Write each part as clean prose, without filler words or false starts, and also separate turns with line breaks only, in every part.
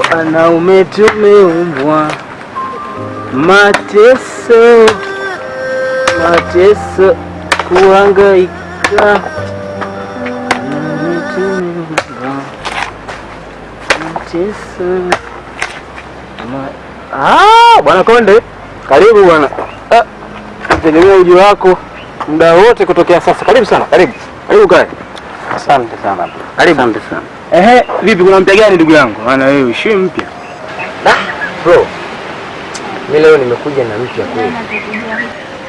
Wanaume tumeumbwa mateso, mateso kuhangaika. Mateso. Bwana Konde, karibu bwana. Tegemea ujio wako muda wote kutokea sasa. Karibu sana, karibu. Karibu kae. Asante sana. Karibu. Asante sana. Vipi kuna mpya gani ndugu yangu? Maana wewe ushi mpya.
Bro. Mimi leo nimekuja na mpya kweli.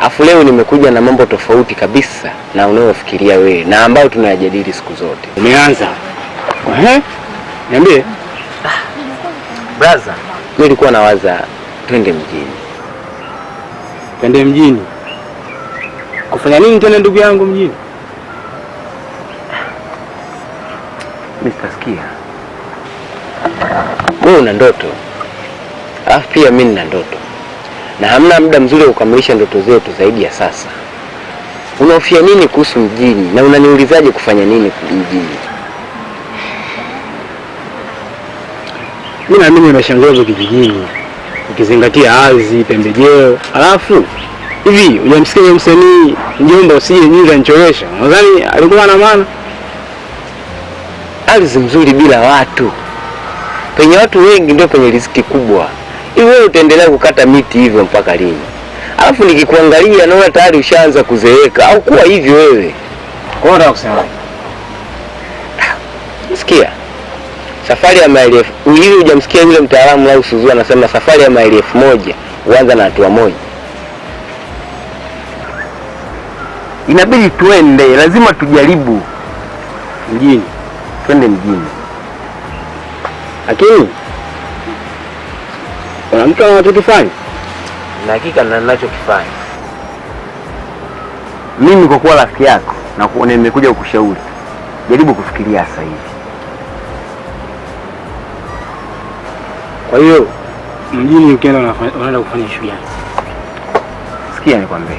Afu leo nimekuja na mambo tofauti kabisa na unayofikiria wewe na ambao tunayajadili siku zote.
Umeanza. Niambie.
Brother, mimi nilikuwa nawaza twende mjini.
Twende mjini? Kufanya nini tena ndugu yangu mjini?
Mr. Sikia. Wewe una ndoto. Alafu pia mimi nina ndoto. Na hamna muda mzuri wa kukamilisha ndoto zetu zaidi ya sasa. Unahofia nini kuhusu mjini na unaniulizaje kufanya nini mjini?
Mimi naamini unashangaza kijijini. Ukizingatia ardhi, pembejeo. Alafu hivi hujamsikia msanii mjomba usije nyinga nichoresha. Nadhani alikuwa na maana.
Ardhi mzuri bila watu. Penye watu wengi ndio penye riziki kubwa. Hivi wewe utaendelea kukata miti hivyo mpaka lini? Alafu nikikuangalia naona tayari ushaanza kuzeeka au kuwa hivyo wewe.
Kwa nini unasema?
Sikia. Safari ya maili elfu, hivi hujamsikia yule mtaalamu au Suzu anasema safari ya maili 1000 huanza na hatua moja. Inabidi tuende, lazima tujaribu.
Mjini.
Twende mjini.
Lakini kuna mtu anachokifanya?
Na hakika na ninachokifanya. Mimi kwa kuwa rafiki yako na kuona nimekuja kukushauri. Jaribu kufikiria sasa hivi.
Kwa hiyo mjini ukienda unaenda kufanya shughuli gani?
Sikia nikwambie.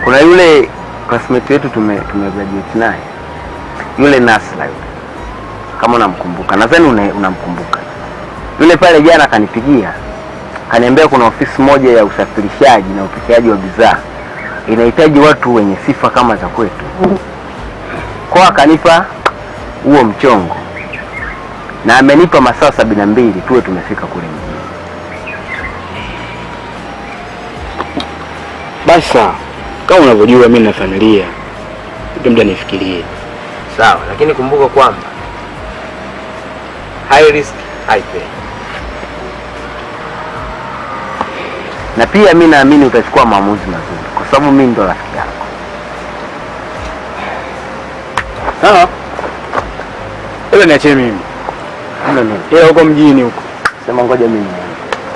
Kuna yule classmate wetu tumegraduate naye. Yule Nasla yule. Kama unamkumbuka. Nadhani unamkumbuka. Yule pale jana kanipigia. Kaniambia kuna ofisi moja ya usafirishaji na upikiaji wa bidhaa. Inahitaji watu wenye sifa kama za kwetu. Kwa akanipa huo mchongo. Na amenipa masaa 72 tuwe tumefika kule mjini.
Basa, kama unavyojua mimi na familia. Ndio muda nifikirie.
Sawa, lakini kumbuka kwamba high risk, high pay. Na pia mimi naamini utachukua maamuzi mazuri kwa sababu mimi ndo rafiki yako.
Sawa. Wewe niachie mimi. Ndio huko mjini huko.
Sema ngoja mimi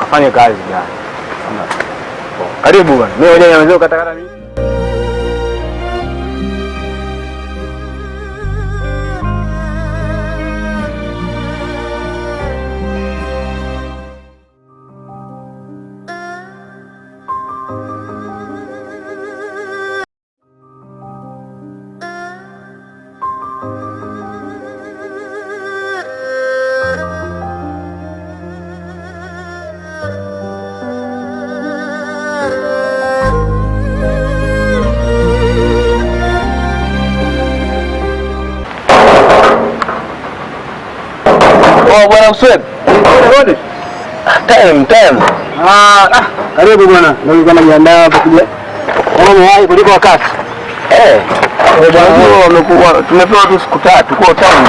kafanye kazi ya. Karibu bwana. Mimi ngoja nianze kukatakata mimi.
Bwana Usweb. Time.
Karibu bwana. Ndio kama niandaa hapo kuja. Kama mwai kuliko wakati.
Bwana wamekuwa tumepewa tu siku 3 kwa town.